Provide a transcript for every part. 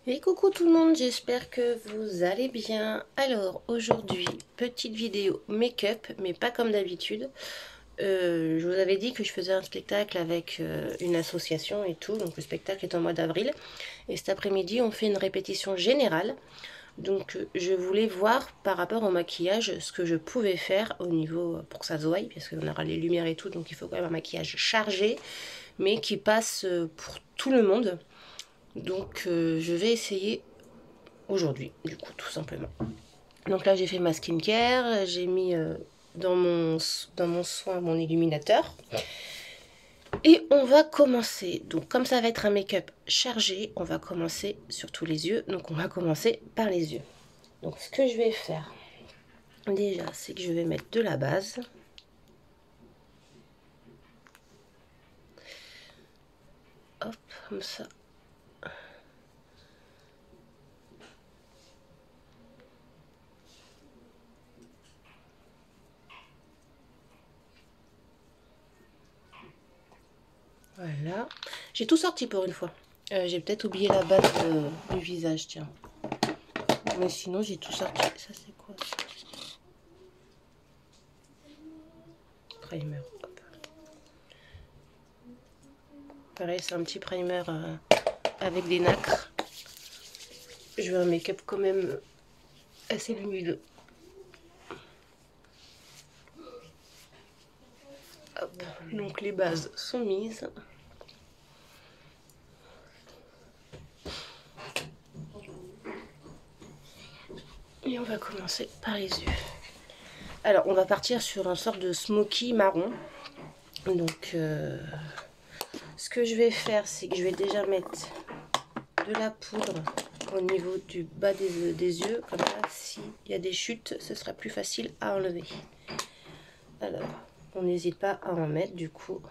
Et coucou tout le monde, j'espère que vous allez bien. Alors aujourd'hui, petite vidéo make-up, mais pas comme d'habitude. Je vous avais dit que je faisais un spectacle avec une association et tout, donc le spectacle est en mois d'avril. Et cet après-midi, on fait une répétition générale. Donc je voulais voir par rapport au maquillage ce que je pouvais faire au niveau, pour que ça se voie, parce qu'on aura les lumières et tout, donc il faut quand même un maquillage chargé, mais qui passe pour tout le monde. Donc je vais essayer aujourd'hui, du coup, tout simplement. Donc là, j'ai fait ma skincare, j'ai mis dans mon soin mon illuminateur. Et on va commencer. Donc comme ça va être un make-up chargé, on va commencer sur tous les yeux. Donc on va commencer par les yeux. Donc ce que je vais faire, déjà, c'est que je vais mettre de la base. Hop, comme ça. Voilà. J'ai tout sorti pour une fois. J'ai peut-être oublié la base du visage, tiens. Mais sinon, j'ai tout sorti. Ça, c'est quoi ça? Primer. Hop. Pareil, c'est un petit primer avec des nacres. Je veux un make-up quand même assez lumineux. Hop. Donc les bases sont mises. Et on va commencer par les yeux. Alors, on va partir sur un sort de smoky marron. Donc, ce que je vais faire, c'est que je vais déjà mettre de la poudre au niveau du bas des yeux. Comme ça, s'il y a des chutes, ce sera plus facile à enlever. Alors, on n'hésite pas à en mettre du coup.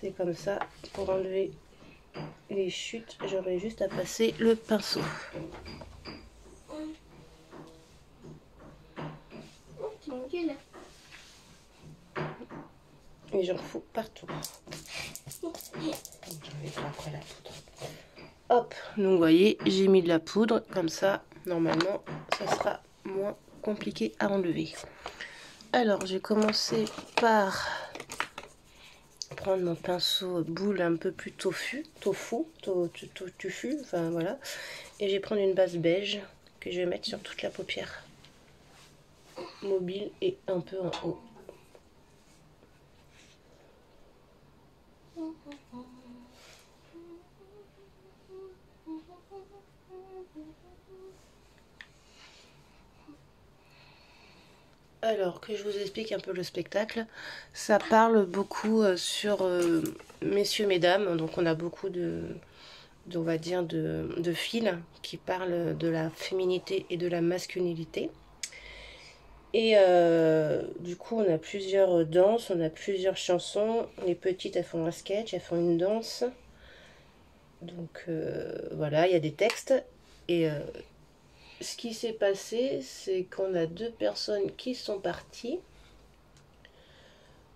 C'est comme ça. Pour enlever les chutes, j'aurai juste à passer le pinceau. Et j'en fous partout. Après la poudre. Hop, donc vous voyez, j'ai mis de la poudre, comme ça, normalement, ça sera moins compliqué à enlever. Alors, j'ai commencé par prendre mon pinceau boule un peu plus tofu, enfin voilà. Et je vais prendre une base beige que je vais mettre sur toute la paupière mobile et un peu en haut. Alors, que je vous explique un peu le spectacle, ça parle beaucoup sur messieurs, mesdames, donc on a beaucoup on va dire, de fils qui parlent de la féminité et de la masculinité. Et du coup, on a plusieurs danses, on a plusieurs chansons. Les petites, elles font un sketch, elles font une danse. Donc voilà, il y a des textes. Et ce qui s'est passé, c'est qu'on a deux personnes qui sont parties.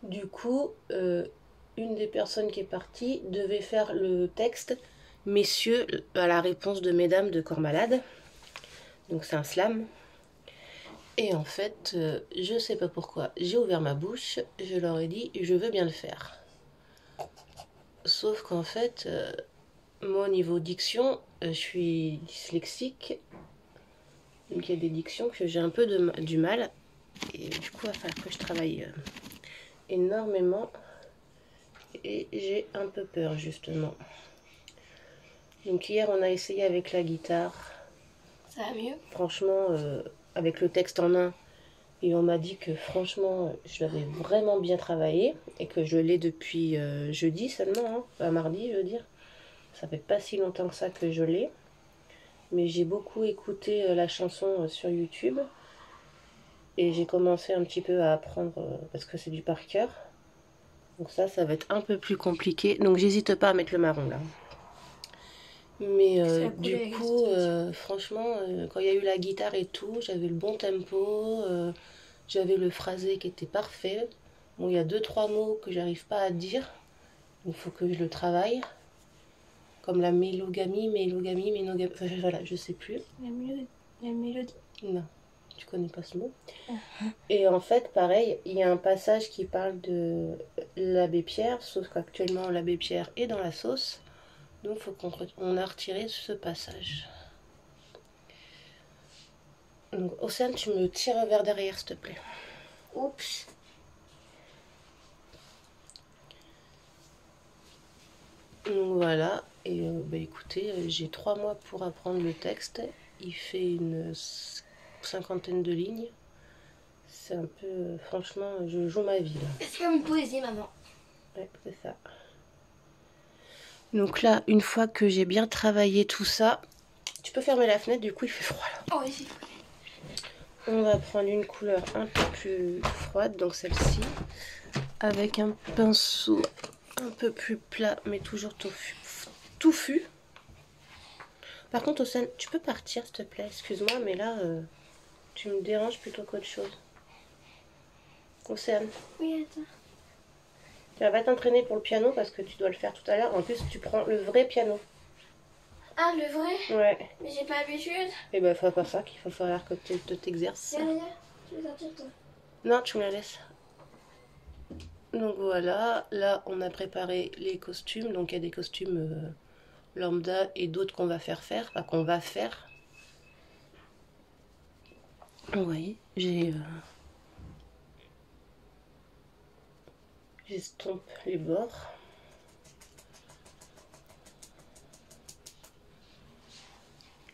Du coup, une des personnes qui est partie devait faire le texte messieurs à la réponse de mesdames de corps malade. Donc c'est un slam. Et en fait, je sais pas pourquoi, j'ai ouvert ma bouche, je leur ai dit je veux bien le faire. Sauf qu'en fait, moi au niveau diction, je suis dyslexique. Donc il y a des dictions que j'ai un peu du mal. Et du coup, il va falloir que je travaille énormément. Et j'ai un peu peur justement. Donc hier, on a essayé avec la guitare. Ça va mieux? Franchement, avec le texte en main. Et on m'a dit que franchement, je l'avais vraiment bien travaillé et que je l'ai depuis jeudi seulement, hein, pas mardi, je veux dire. Ça fait pas si longtemps que ça que je l'ai. Mais j'ai beaucoup écouté la chanson sur YouTube. Et j'ai commencé un petit peu à apprendre parce que c'est du par cœur. Donc ça va être un peu plus compliqué. Donc j'hésite pas à mettre le marron là. Mais du coup, franchement, quand il y a eu la guitare et tout, j'avais le bon tempo, j'avais le phrasé qui était parfait. Bon, il y a 2-3 mots que j'arrive pas à dire, Il faut que je le travaille. Comme la mélogamie, enfin, voilà, je sais plus. La mélodie. Non, tu connais pas ce mot. Et en fait, pareil, il y a un passage qui parle de l'abbé Pierre, sauf qu'actuellement l'abbé Pierre est dans la sauce. Donc il faut qu'on a retiré ce passage. Donc Océane, tu me tires vers derrière, s'il te plaît. Oups. Donc voilà, et écoutez, j'ai 3 mois pour apprendre le texte. Il fait une cinquantaine de lignes. C'est un peu, franchement, je joue ma vie là. C'est comme une poésie, maman. Ouais, c'est ça. Donc là, une fois que j'ai bien travaillé tout ça, tu peux fermer la fenêtre, du coup il fait froid là. Oh oui, On va prendre une couleur un peu plus froide, donc celle-ci, avec un pinceau un peu plus plat, mais toujours touffu. Par contre, Océane, tu peux partir s'il te plaît, excuse-moi, mais là, tu me déranges plutôt qu'autre chose. Océane. Oui, attends. Tu vas pas t'entraîner pour le piano parce que tu dois le faire tout à l'heure. En plus, tu prends le vrai piano. Ah, le vrai? Ouais. Mais j'ai pas l'habitude. Et ben, faut pas ça qu'il va falloir que tu t'exerces. Viens, tu veux sortir, toi? Non, tu me la laisses. Donc voilà, là, on a préparé les costumes. Donc il y a des costumes lambda et d'autres qu'on va faire, enfin qu'on va faire. Vous voyez, j'estompe les bords.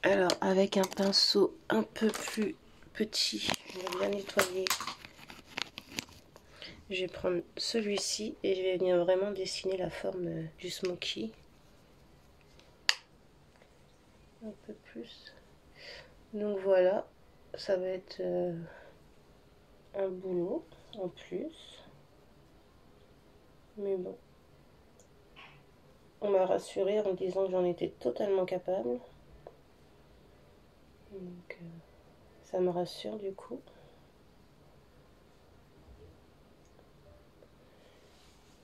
Alors, avec un pinceau un peu plus petit, je vais bien nettoyer. Je vais prendre celui-ci et je vais venir vraiment dessiner la forme du smoky. Un peu plus. Donc voilà, ça va être un boulot en plus. Mais bon, on m'a rassurée en me disant que j'en étais totalement capable. Donc ça me rassure du coup.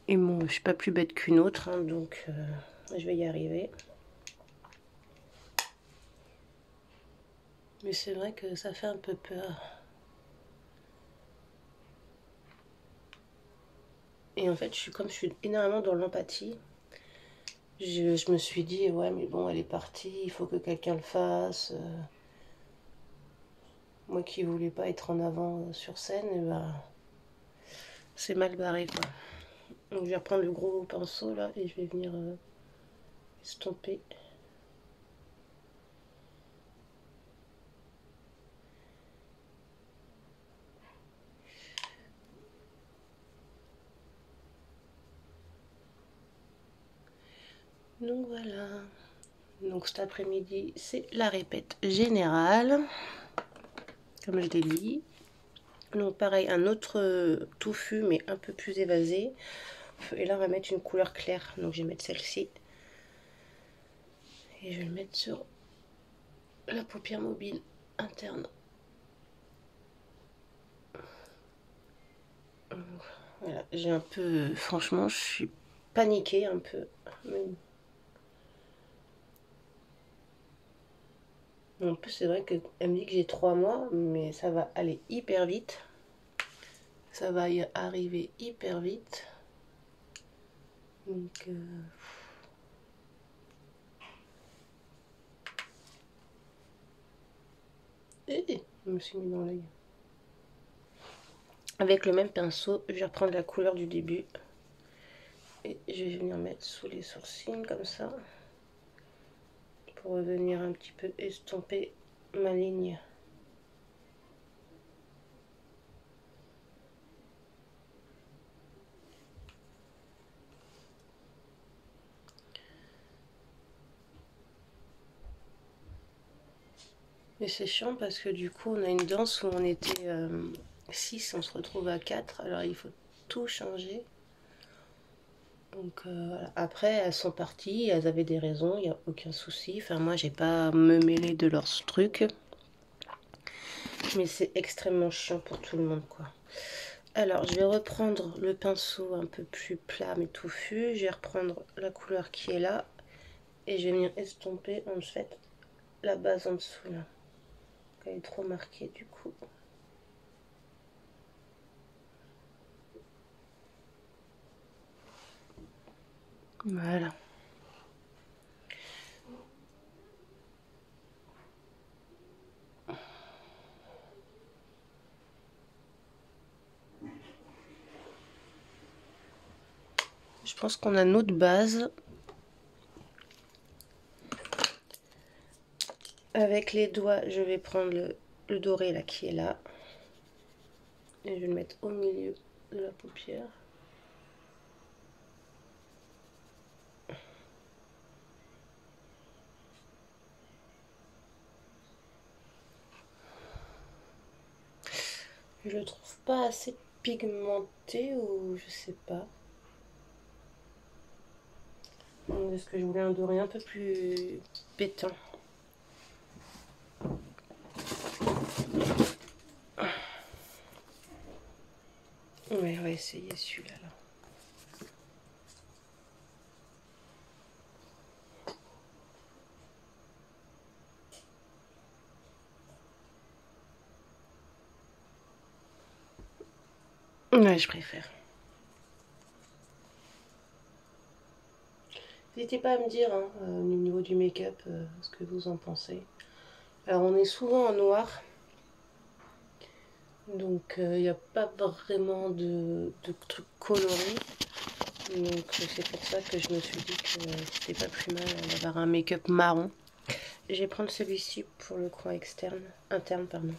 Et bon, je suis pas plus bête qu'une autre, hein, donc je vais y arriver. Mais c'est vrai que ça fait un peu peur. Et en fait, comme je suis énormément dans l'empathie, je me suis dit, ouais, mais bon, elle est partie, il faut que quelqu'un le fasse. Moi qui voulais pas être en avant sur scène, et ben, c'est mal barré, quoi. Donc je vais reprendre le gros pinceau, là, et je vais venir estomper. Donc voilà. Donc cet après-midi, c'est la répète générale, comme je l'ai dit. Donc pareil, un autre touffu, mais un peu plus évasé. Et là, on va mettre une couleur claire. Donc je vais mettre celle-ci. Et je vais le mettre sur la paupière mobile interne. Voilà, j'ai un peu... Franchement, je suis paniquée un peu. En plus, c'est vrai qu'elle me dit que j'ai 3 mois, mais ça va aller hyper vite. Ça va y arriver hyper vite. Donc... je me suis mis dans l'œil. Avec le même pinceau, je vais reprendre la couleur du début. Et je vais venir mettre sous les sourcils, comme ça. Pour revenir un petit peu estomper ma ligne. Mais c'est chiant parce que du coup on a une danse où on était 6, on se retrouve à 4, alors il faut tout changer. Donc voilà. Après elles sont parties, elles avaient des raisons, il n'y a aucun souci. Enfin moi j'ai pas à me mêler de leurs trucs. Mais c'est extrêmement chiant pour tout le monde quoi. Alors, je vais reprendre le pinceau un peu plus plat mais touffu. Je vais reprendre la couleur qui est là. Et je vais venir estomper en fait la base en dessous là. Elle est trop marquée du coup. Voilà. Je pense qu'on a notre base. Avec les doigts, je vais prendre le doré là qui est là. Et je vais le mettre au milieu de la paupière. Je le trouve pas assez pigmenté ou je sais pas. Est-ce que je voulais un doré un peu plus pétant? Ouais, on va essayer celui-là. Ouais, je préfère. N'hésitez pas à me dire hein, au niveau du make-up ce que vous en pensez. Alors on est souvent en noir. Donc il n'y a pas vraiment de trucs colorés. Donc c'est pour ça que je me suis dit que c'était pas plus mal d'avoir un make-up marron. Je vais prendre celui-ci pour le coin interne pardon.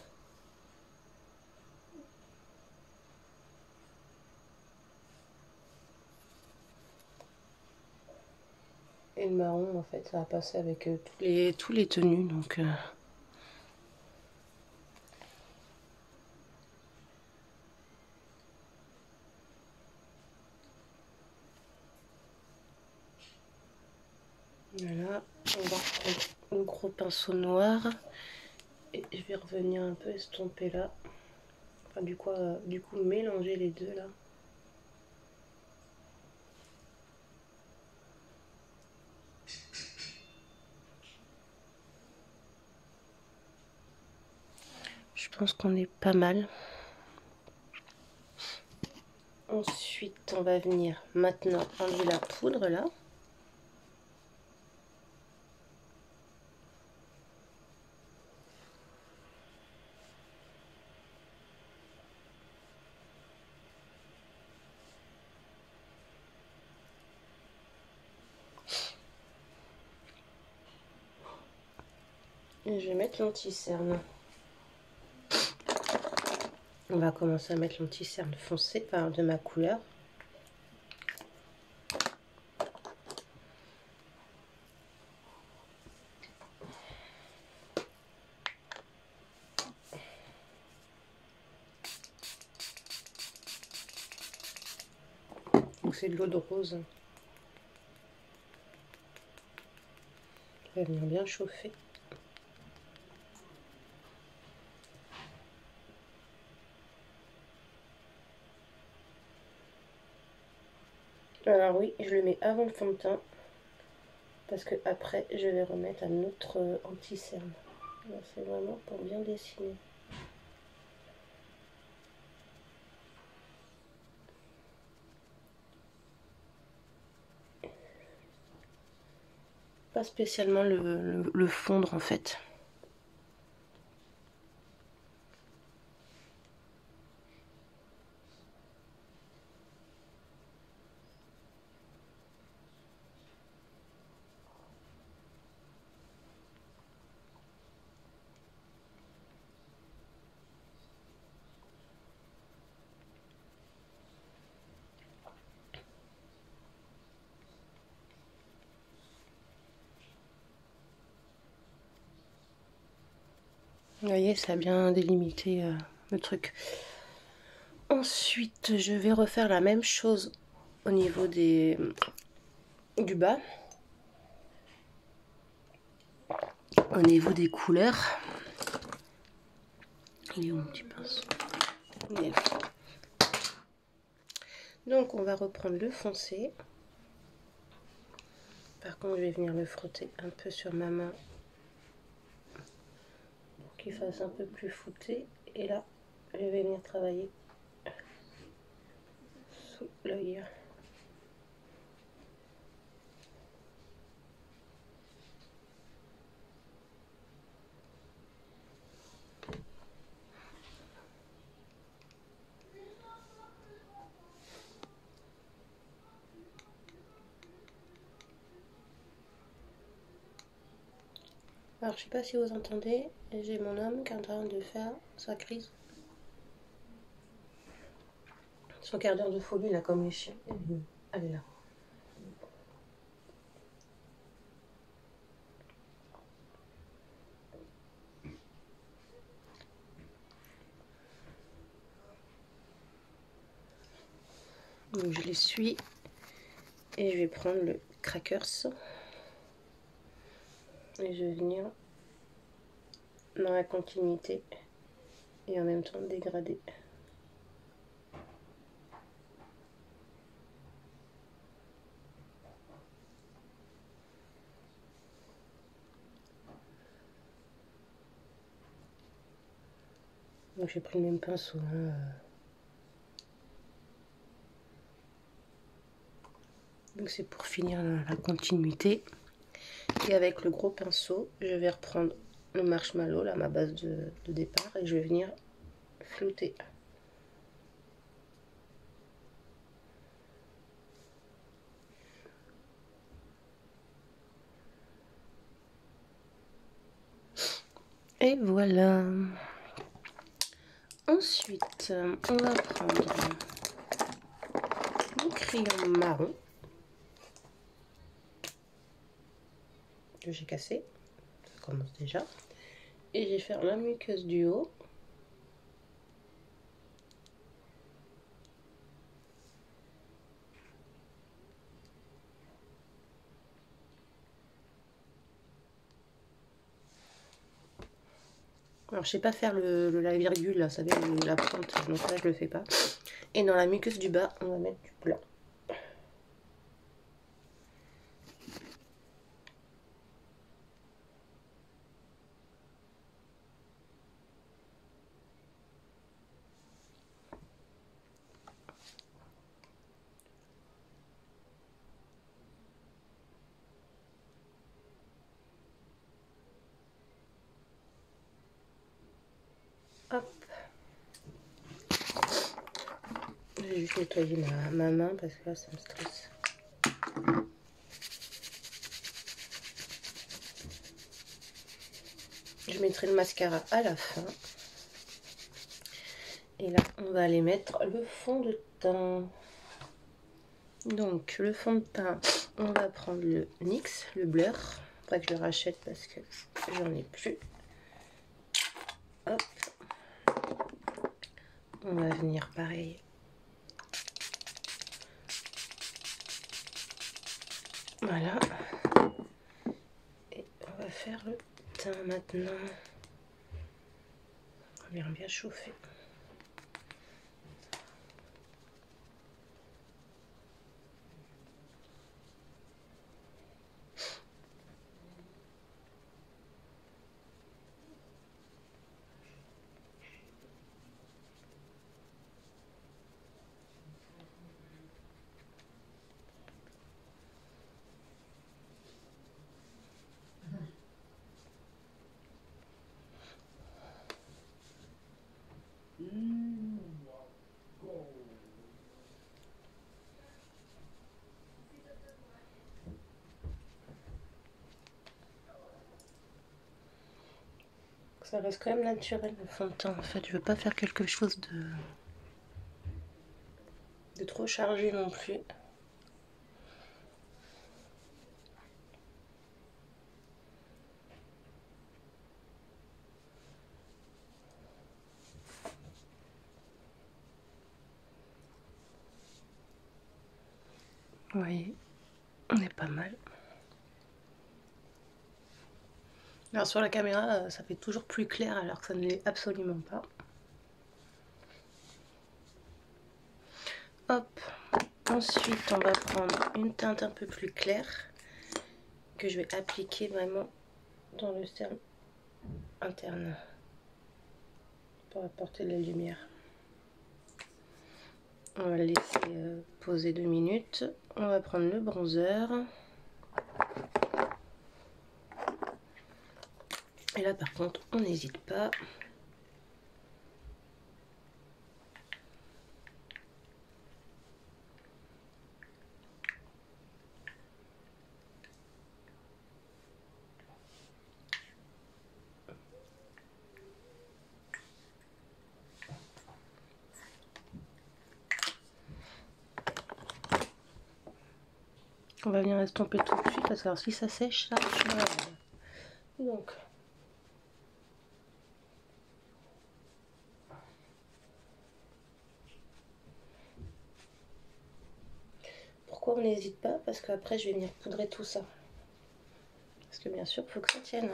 Et le marron en fait ça va passer avec tous les tenues donc voilà, on va prendre le gros pinceau noir et je vais revenir un peu estomper là. Enfin du coup mélanger les deux là. Je pense qu'on est pas mal. Ensuite, on va venir maintenant enlever la poudre là. Et je vais mettre l'anti-cerne. On va commencer à mettre l'anti-cerne foncé, enfin de ma couleur. Donc c'est de l'eau de rose. Je vais venir bien chauffer. Alors oui, je le mets avant le fond de teint. Parce que après, je vais remettre un autre anti-cerne. C'est vraiment pour bien dessiner. Pas spécialement le fondre en fait. Vous voyez, ça a bien délimité le truc. Ensuite, je vais refaire la même chose au niveau du bas. Au niveau des couleurs. Il est où mon petit pinceau? Il est là. Donc on va reprendre le foncé. Par contre je vais venir le frotter un peu sur ma main pour qu'il fasse un peu plus fouté. Et là je vais venir travailler sous l'œil. Alors je sais pas si vous entendez, j'ai mon homme qui est en train de faire sa crise. Son quart d'heure de folie là comme les chiens. Elle est là. Donc je l'essuie et je vais prendre le crackers et je vais venir dans la continuité et en même temps dégrader. Donc j'ai pris le même pinceau. Donc c'est pour finir la continuité. Et avec le gros pinceau, je vais reprendre le marshmallow, là, ma base de départ, et je vais venir flouter. Et voilà. Ensuite, on va prendre mon crayon marron que j'ai cassé. Ça commence déjà. Et je vais faire la muqueuse du haut. Alors je sais pas faire la virgule, là, ça veut dire la pointe, donc là je le fais pas. Et dans la muqueuse du bas, on va mettre du blanc. Hop. Je vais juste nettoyer ma main parce que là ça me stresse. Je mettrai le mascara à la fin. Et là on va aller mettre le fond de teint. Donc le fond de teint, on va prendre le NYX, le blur. Faudrait que je le rachète parce que j'en ai plus. Hop. On va venir pareil. Voilà. Et on va faire le teint maintenant. On va bien chauffer. Ça reste quand même naturel le fond de teint en fait. Je veux pas faire quelque chose de trop chargé non plus. Vous voyez, on est pas mal. Alors sur la caméra, ça fait toujours plus clair alors que ça ne l'est absolument pas. Hop, Ensuite, on va prendre une teinte un peu plus claire que je vais appliquer vraiment dans le cerne interne pour apporter de la lumière. On va le laisser poser 2 minutes. On va prendre le bronzer. Et là par contre, on n'hésite pas. On va venir estomper tout de suite parce que alors, si ça sèche, ça voilà. Donc pourquoi on n'hésite pas? Parce qu'après je vais venir poudrer tout ça. Parce que bien sûr, il faut que ça tienne.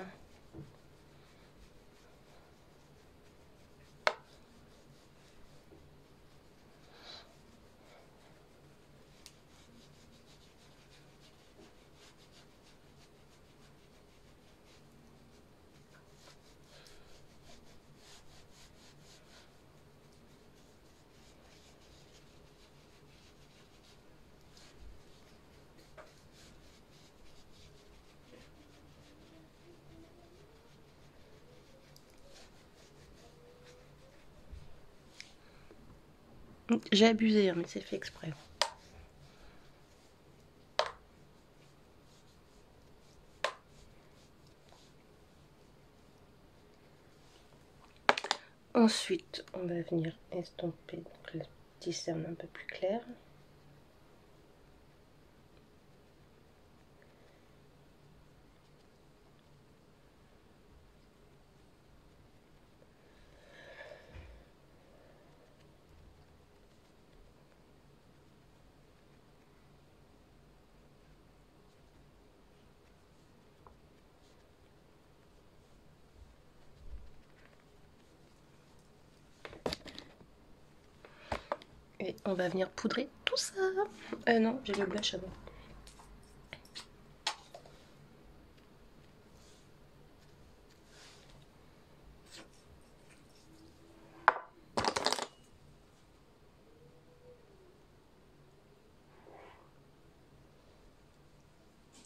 J'ai abusé, hein, mais c'est fait exprès. Ensuite, on va venir estomper donc, le petit cerne un peu plus clair. Et on va venir poudrer tout ça. Non, j'ai le blush avant.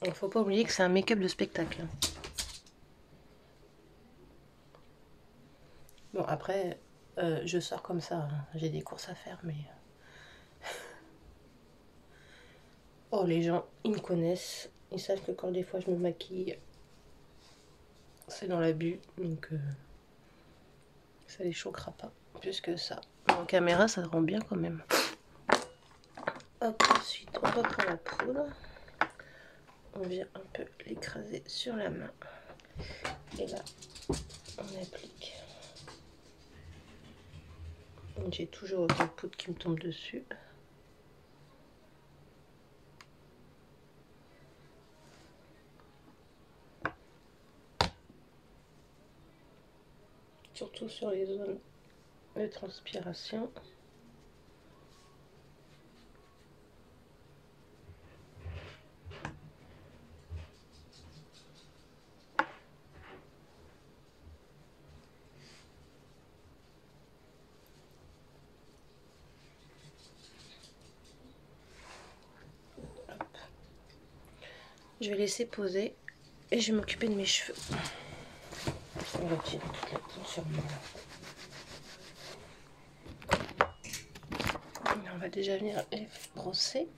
Il faut pas oublier que c'est un make-up de spectacle. Bon, après, je sors comme ça. Hein. J'ai des courses à faire, mais... Oh, les gens, ils me connaissent. Ils savent que quand des fois je me maquille, c'est dans l'abus. Donc, ça les choquera pas. Plus que ça. En caméra, ça rend bien quand même. Hop, ensuite, on reprend la poudre. On vient un peu l'écraser sur la main. Et là, on applique. J'ai toujours autant de poudre qui me tombe dessus. Surtout sur les zones de transpiration. Je vais laisser poser et je vais m'occuper de mes cheveux. On va tirer toute la poudre sur moi. On va déjà venir les brosser.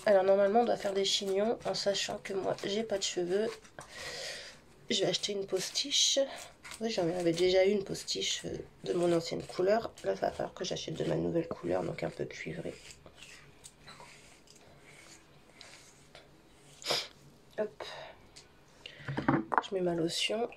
Alors normalement on doit faire des chignons en sachant que moi j'ai pas de cheveux. Je vais acheter une postiche. Oui, j'en avais déjà eu une postiche de mon ancienne couleur. Là, ça va falloir que j'achète de ma nouvelle couleur, donc un peu cuivrée. Hop. Je mets ma lotion.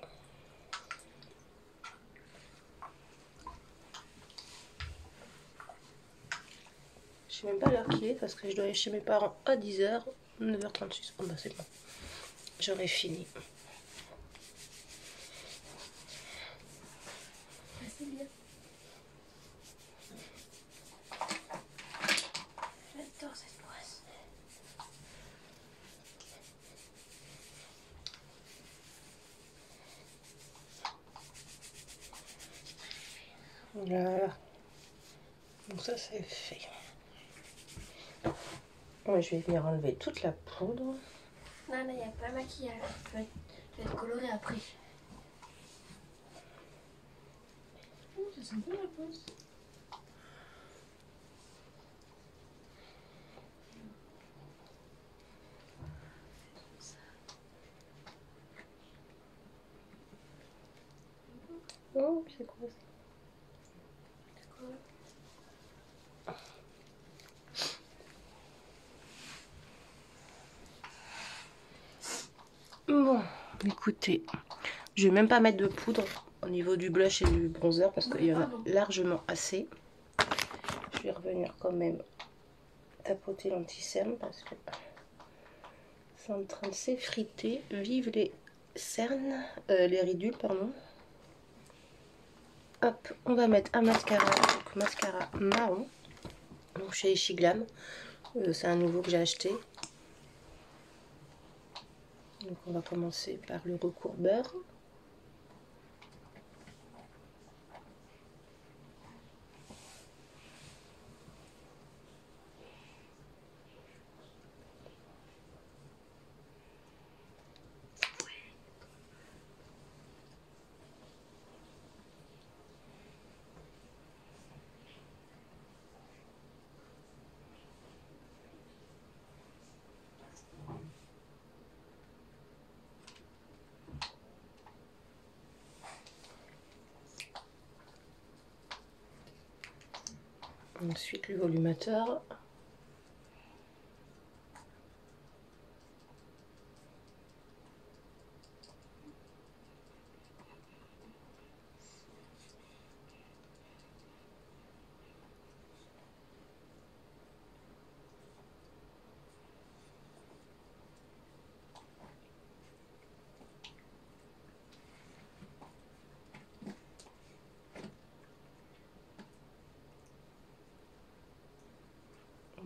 Je sais même pas l'heure qu'il est parce que je dois aller chez mes parents à 10 h, 9 h 36. Oh bah c'est bon. J'aurai fini. C'est bien. Voilà. Donc ça c'est fait. Ouais, je vais venir enlever toute la poudre. Non, là, il n'y a pas de maquillage. Je vais être coloré après. Oh, ça sent bon la pose. Oh, c'est quoi ça? Bon, écoutez, je vais même pas mettre de poudre au niveau du blush et du bronzer parce qu'il y en a largement assez. Je vais revenir quand même tapoter l'anti-cerne parce que c'est en train de s'effriter. Vive les cernes, les ridules, pardon. Hop, on va mettre un mascara, donc mascara marron, donc chez Ishiglam. C'est un nouveau que j'ai acheté. Donc on va commencer par le recourbeur. Ensuite le volumateur.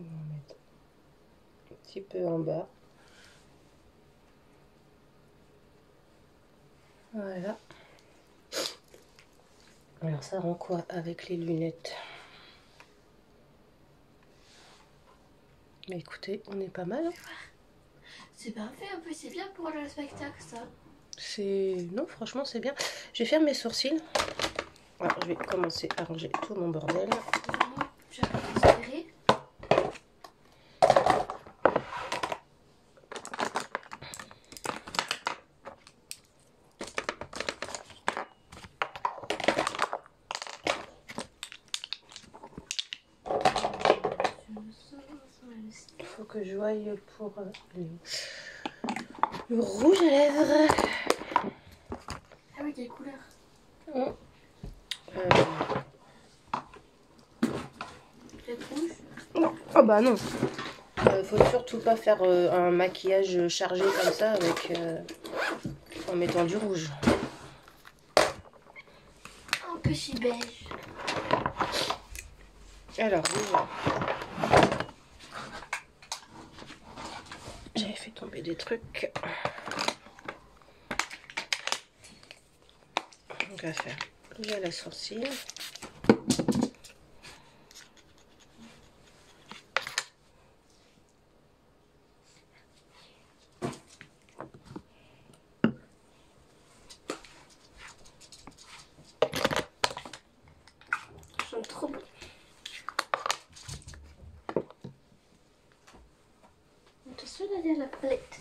On va en mettre un petit peu en bas. Voilà. Alors ça rend quoi avec les lunettes? Mais écoutez, on est pas mal. Hein. C'est parfait, un peu, c'est bien pour le spectacle ça. C'est... Non, franchement, c'est bien. Je vais faire mes sourcils. Alors, je vais commencer à ranger tout mon bordel. Moi, j'avais considéré. Il faut que je voie pour le rouge à lèvres. Ah oui, quelle couleur? Peut-être rouge? Non. Oh bah non. Faut surtout pas faire un maquillage chargé comme ça avec en mettant du rouge. Un peu si beige. Alors déjà, j'avais fait tomber des trucs. Donc on va faire déjà la sourcil. Ils sont trop beaux. Attention d'aller à la palette.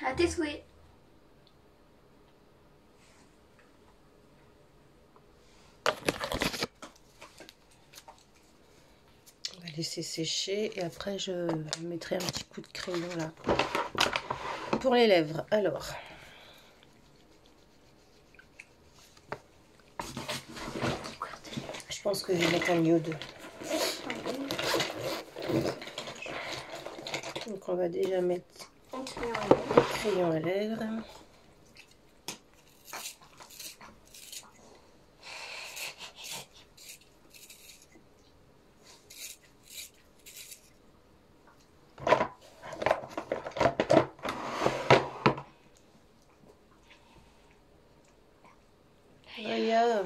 À tes souhaits. On va laisser sécher et après je mettrai un petit coup de crayon là pour les lèvres. Alors, je pense que je vais mettre un nude. Donc on va déjà mettre Un crayon à lèvres. le crayon à lèvres. Aya.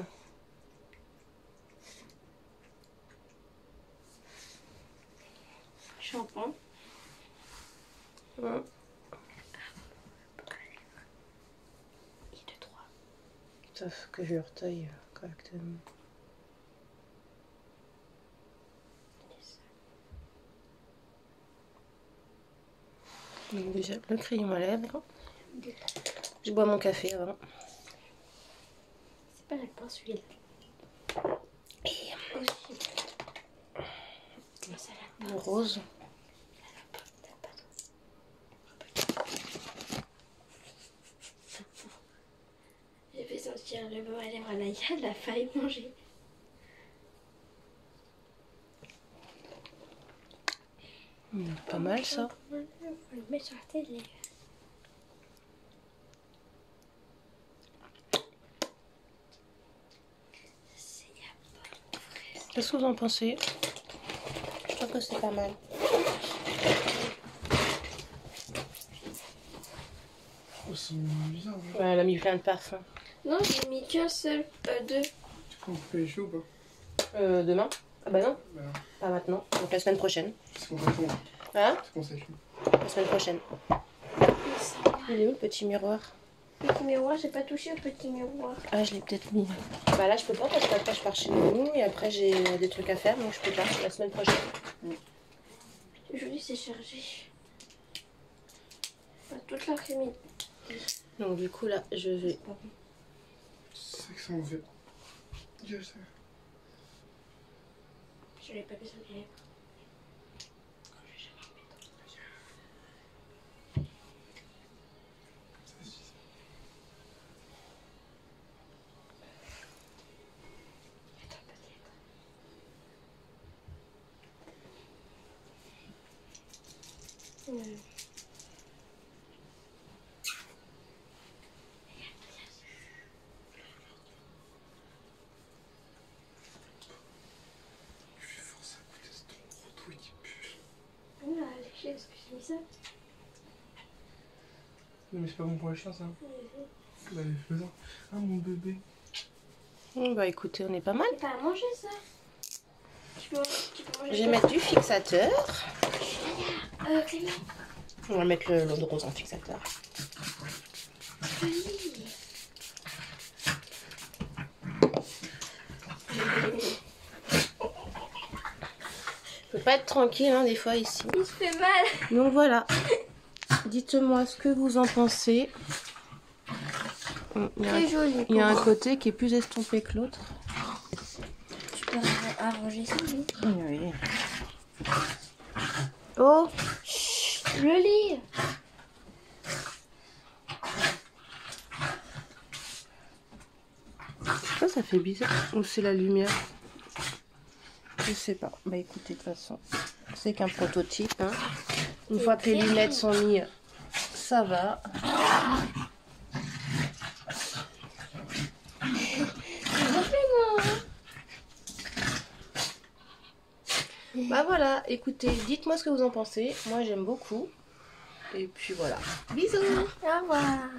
Shampoing. Hum. Et de 3. Ça faut que je le retaille correctement. Donc déjà le crayon à lèvres. Je bois mon café avant. C'est pas la pince celui-là. Et Aussi. le rose. J'ai fait sentir le bord à lèvres à Laïa, elle a failli manger. Pas mal ça. On va le mettre sur la télé. Qu'est-ce que vous en pensez? Je trouve que c'est pas mal. Oh, c'est bizarre. Hein. Ouais, elle a mis plein de parfums. Non, j'ai mis qu'un seul, 2. Tu crois qu'on fait les cheveux ou pas? Demain? Ah bah non, Bah, pas maintenant. Donc la semaine prochaine. c'est qu'on répond. Hein? C'est qu'on sèche. La semaine prochaine. Il est où le petit miroir? Petit miroir, j'ai pas touché au petit miroir. Ah, je l'ai peut-être mis. Bah là, je peux pas parce qu'après je pars chez nous et après j'ai des trucs à faire donc je peux pas. La semaine prochaine. Aujourd'hui, c'est chargé. Pas toute l'après-midi. Donc du coup là, je vais. C'est ça que ça en fait. Je sais. Je l'ai pas mis sur les lèvres. Je suis forcé à goûter ce gros truc qui pue. Oula, les chiens, est-ce que j'ai mis ça? Non, mais c'est pas bon pour les chiens ça. Bah, fais-en. Ah, mon bébé. Bah écoutez, on est pas mal. C'est pas à manger ça. Tu peux manger. Je vais mettre du fixateur. Clément. On va mettre l'eau de rose en fixateur. Je peux pas être tranquille hein, des fois ici. Il se fait mal. Donc voilà. Dites-moi ce que vous en pensez. Très joli. Il y a un côté qui est plus estompé que l'autre. Tu peux arranger ça, oui. Oui. Oh, Le lit. ça fait bizarre. Ou c'est la lumière? Je sais pas. Bah écoutez, de toute façon, c'est qu'un prototype. Hein. Une fois que les lunettes sont mises, ça va. Bah voilà, écoutez, dites-moi ce que vous en pensez. Moi j'aime beaucoup. Et puis voilà. Bisous. Au revoir.